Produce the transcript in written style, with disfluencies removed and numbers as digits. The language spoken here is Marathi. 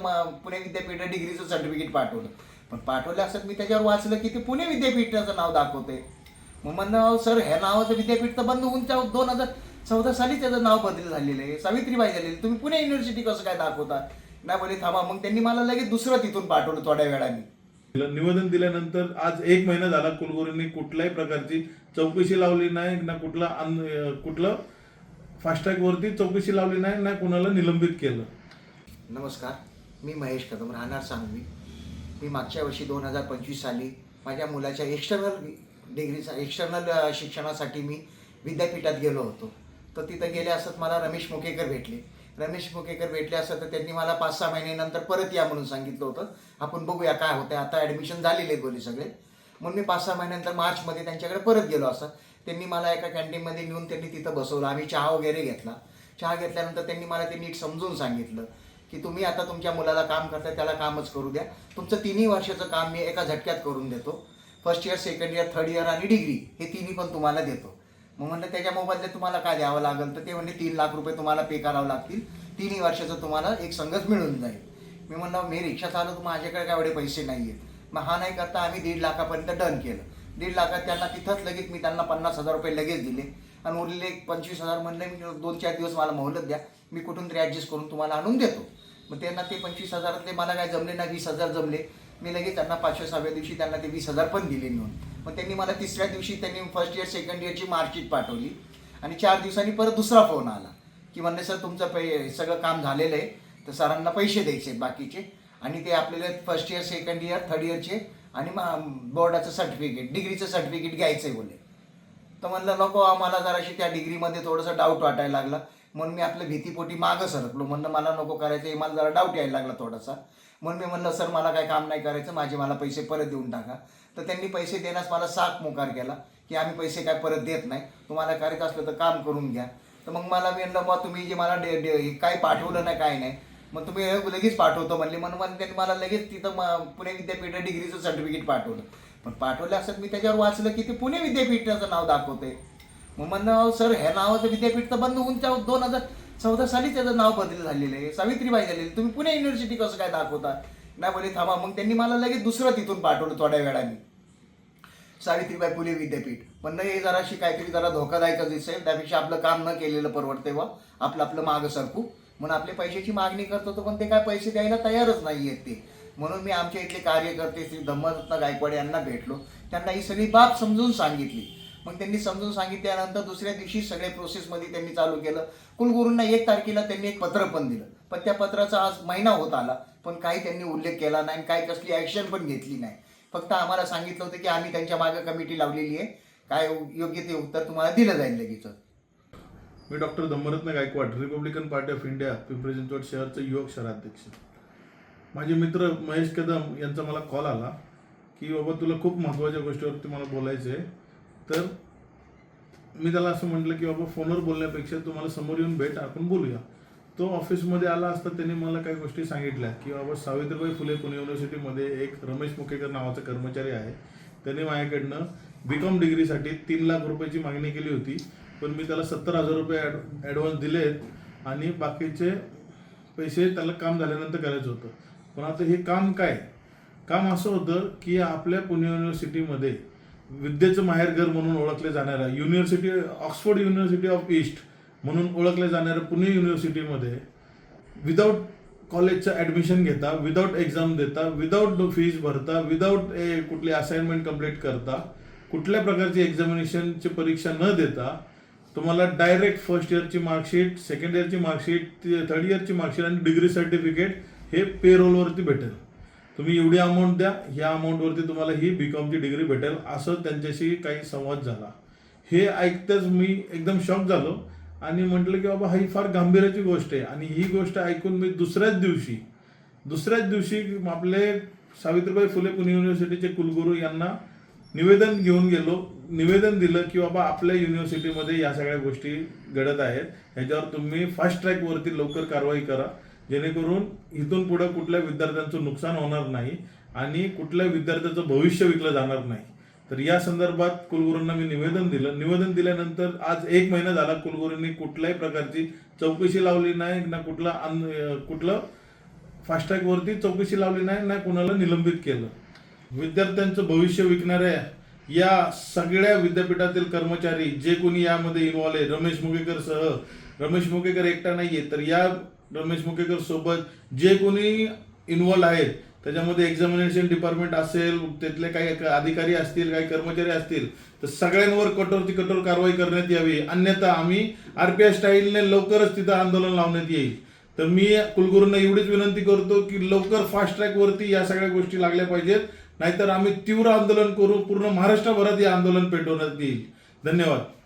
पुणे विद्यापीठ डिग्रीचं सर्टिफिकेट पाठवलं. पण पाठवलं असत मी त्याच्यावर वाचलं की ते पुणे विद्यापीठाचं नाव दाखवते. मग म्हणलं सर ह्या नावाचं विद्यापीठ तर बंद होऊन 2014 साली त्याचं नाव बदल झालेलं आहे, सावित्रीबाई झालेली, तुम्ही पुणे युनिव्हर्सिटी कसं काय दाखवता? नाही बोले थांबा. मग त्यांनी मला लगेच दुसरं तिथून पाठवलं थोड्या वेळाने. निवेदन दिल्यानंतर आज 1 महिना झाला, कुलगुरूंनी कुठल्याही प्रकारची चौकशी लावली नाही ना, कुठलं फास्ट ट्रॅक वरती चौकशी लावली नाही ना, कुणाला निलंबित केलं. नमस्कार, मी महेश कदम, राहणार सांगवी. मी मागच्या वर्षी 2025 साली माझ्या मुलाच्या एक्सटर्नल शिक्षणासाठी मी विद्यापीठात गेलो होतो. तर तिथं गेले असत मला रमेश मुकेकर भेटले असत तर त्यांनी मला 5-6 महिन्यानंतर परत या म्हणून सांगितलं होतं. आपण बघूया काय होतं, आता ॲडमिशन झालेले बोली सगळे. म्हणून मी 5-6 महिन्यानंतर मार्चमध्ये त्यांच्याकडे परत गेलो असत. त्यांनी मला एका कॅन्टीनमध्ये नेऊन त्यांनी तिथं बसवलं. आम्ही चहा वगैरे घेतला. चहा घेतल्यानंतर त्यांनी मला ते नीट समजून सांगितलं की तुम्ही आता तुमच्या मुलाला काम करताय त्याला कामच करू द्या. तुमचं 3 वर्षाचं काम मी एका झटक्यात करून देतो. First year, second year, third year आणि डिग्री हे 3 पण तुम्हाला देतो. मग म्हणलं त्याच्या मोबदल्यात तुम्हाला काय द्यावं लागेल? तर ते म्हणजे 3 लाख रुपये तुम्हाला पे करावं लागतील. 3 वर्षाचं तुम्हाला एक संगत मिळून जाईल. मी म्हणलं मी रिक्षा चालवतो, माझ्याकडे काय एवढे पैसे नाही आहेत. मग हा नाही करता आम्ही 1.5 लाखापर्यंत डन केलं. 1.5 लाखात त्यांना तिथंच लगेच मी त्यांना 50,000 रुपये लगेच दिले आणि उरलेले 25,000 म्हणले मी 2-4 दिवस मला मोहलत द्या, मी कुठून तरी ॲडजस्ट करून तुम्हाला आणून देतो. मग त्यांना ते 25,000तले मला काय जमले ना, 20,000 जमले. मी लगेच त्यांना 5व्या-6व्या दिवशी त्यांना ते 20,000 पण दिले नेऊन. मग त्यांनी मला 3ऱ्या दिवशी त्यांनी फर्स्ट इयर, सेकंड इयरची मार्कशीट पाठवली आणि 4 दिवसांनी परत दुसरा फोन आला की म्हणले सर तुमचं सगळं काम झालेलं आहे, तर सरांना पैसे द्यायचे बाकीचे आणि ते आपल्याला first year, second year, third इयरचे आणि बोर्डाचं सर्टिफिकेट, डिग्रीचं सर्टिफिकेट घ्यायचं आहे बोले. तर म्हणलं नको, आम्हाला जराशी त्या डिग्रीमध्ये थोडंसं डाऊट वाटायला लागला. म्हणून मी आपलं भीतीपोटी मागं सरकलो. म्हणलं मला नको करायचं आहे, मला जरा डाऊट यायला लागला थोडासा. म्हणून मी म्हणलं सर मला काय काम नाही करायचं, मला पैसे परत देऊन टाका. तर त्यांनी पैसे देण्यास मला साफ मोकार केला की आम्ही पैसे काय परत देत नाही, तुम्हाला करायचं असलं तर काम करून घ्या. तर मग मला म्हणलं मग तुम्ही जे मला काही पाठवलं नाही काय नाही, मग तुम्ही लगेच पाठवतो म्हणले. म्हणून त्यांनी मला लगेच तिथं पुणे विद्यापीठ डिग्रीचं सर्टिफिकेट पाठवलं. पण पाठवलं असत मी त्याच्यावर वाचलं की ते पुणे विद्यापीठाचं नाव दाखवते. मग म्हणलं सर ह्या नावाचं विद्यापीठ तर बंद होऊन 2014 साली त्याचं नाव बदल झालेलं आहे, सावित्रीबाई झालेली, तुम्ही पुणे युनिव्हर्सिटी कसं काय दाखवता? नाही बोले थांबा. मग त्यांनी मला लगेच दुसरं तिथून पाठवलं थोड्या वेळाने, सावित्रीबाई फुले विद्यापीठ. म्हणलं हे जराशी काहीतरी जरा धोकादायक दिसेल, त्यापेक्षा आपलं काम न केलेलं परवडते वा आपलं मागं सरकू. म्हणून आपल्या पैशाची मागणी करत होतो, पण ते काय पैसे द्यायला तयारच नाही आहेत ते. म्हणून मी आमच्या इथले कार्यकर्ते श्री धम्मरत्न गायकवाड यांना भेटलो, त्यांना ही सगळी बाब समजून सांगितली. मग त्यांनी समजून सांगितल्यानंतर दुसऱ्या दिवशी सगळे प्रोसेसमध्ये त्यांनी चालू केलं. कुलगुरूंना 1 तारखेला त्यांनी एक पत्र पण दिलं, पण त्या पत्राचा आज महिना होत आला पण काही त्यांनी उल्लेख केला नाही, काही कसली ॲक्शन पण घेतली नाही. फक्त आम्हाला सांगितलं होतं की आम्ही त्यांच्या मागे कमिटी लावलेली आहे, काय योग्य ते उत्तर तुम्हाला दिलं जाईल लगेच. मी doctor Dhammaratna Gaikwad, Republican Party of India, Pimpri Chinchwad शहरचा युवक शहराध्यक्ष. माझे मित्र महेश कदम यांचा मला कॉल आला की बाबा तुला खूप महत्त्वाच्या गोष्टीवरती मला बोलायचं आहे. तर मी त्याला असं म्हटलं की बाबा फोनवर बोलण्यापेक्षा तुम्हाला समोर येऊन भेट, आपण बोलूया. तो ऑफिसमध्ये आला असता त्यांनी मला काही गोष्टी सांगितल्या की बाबा सावित्रीबाई फुले पुणे युनिव्हर्सिटीमध्ये एक रमेश मुकेकर नावाचा कर्मचारी आहे, त्याने माझ्याकडनं BCom डिग्रीसाठी 3 लाख रुपयाची मागणी केली होती. पण मी त्याला 70,000 रुपये ॲडव्हान्स दिलेत आणि बाकीचे पैसे त्याला काम झाल्यानंतर करायचं होतं. पण आता हे काम काय, काम असं होतं की आपल्या पुणे युनिव्हर्सिटीमध्ये विद्येचं माहेरघर म्हणून ओळखले जाणाऱ्या university, Oxford University of East म्हणून ओळखले जाणाऱ्या पुणे युनिव्हर्सिटीमध्ये विदाऊट कॉलेजचं ॲडमिशन घेता, विदाऊट एक्झाम देता, विदाऊट फीज भरता, विदाऊट कुठली असाइनमेंट कंप्लीट करता, कुठल्या प्रकारची एक्झामिनेशनची परीक्षा न देता तुम्हाला डायरेक्ट फर्स्ट इयरची मार्कशीट, सेकंड इयरची मार्कशीट, थर्ड इयरची मार्कशीट आणि डिग्री सर्टिफिकेट हे पेरोलवरती भेटेल. तुम्ही एवढी अमाऊंट द्या, ह्या अमाऊंटवरती तुम्हाला ही BComची डिग्री भेटेल, असं त्यांच्याशी काही संवाद झाला. हे ऐकताच मी एकदम शॉक झालो आणि म्हटलं की बाबा ही फार गांभीर्याची गोष्ट आहे. आणि ही गोष्ट ऐकून मी दुसऱ्याच दिवशी आपले सावित्रीबाई फुले पुणे युनिव्हर्सिटीचे कुलगुरू यांना निवेदन घेऊन गेलो. निवेदन दिलं की बाबा आपल्या युनिव्हर्सिटीमध्ये या सगळ्या गोष्टी घडत आहेत, ह्याच्यावर तुम्ही फास्ट ट्रॅकवरती लवकर कारवाई करा, जेणेकरून इथून पुढे कुठल्या विद्यार्थ्यांचं नुकसान होणार नाही आणि कुठल्या विद्यार्थ्याचं भविष्य विकलं जाणार नाही. तर या संदर्भात कुलगुरूंना मी निवेदन दिलं. निवेदन दिल्यानंतर आज 1 महिना झाला, कुलगुरूंनी कुठल्याही प्रकारची चौकशी लावली नाही ना, कुठलं फास्ट ट्रॅकवरती चौकशी लावली नाही, नाही कोणाला निलंबित केलं. विद्यार्थ्यांचं भविष्य विकणाऱ्या या सगळ्या विद्यापीठातील कर्मचारी जे कोणी यामध्ये इन्व्हॉल्व आहे, रमेश मुगेकर सह, रमेश मुगेकर एकटा नाहीये तर या रमेश मुगेकर सोबत जे कोणी इन्व्हॉल्व आहेत, त्याच्यामध्ये एक्झामिनेशन डिपार्टमेंट असेल, तिथले काही अधिकारी असतील, काही कर्मचारी असतील, तर सगळ्यांवर कठोरची कठोर कारवाई करण्यात यावी. अन्यथा आम्ही RPI स्टाईलने लवकरच तिथं आंदोलन लावण्यात येईल. तर मी कुलगुरूंना एवढीच विनंती करतो की लवकर फास्ट ट्रॅकवरती या सगळ्या गोष्टी लागल्या पाहिजेत, नाहीतर आम्ही तीव्र आंदोलन करू. पूर्ण महाराष्ट्रभरात हे आंदोलन पेटवण्यात येईल. धन्यवाद.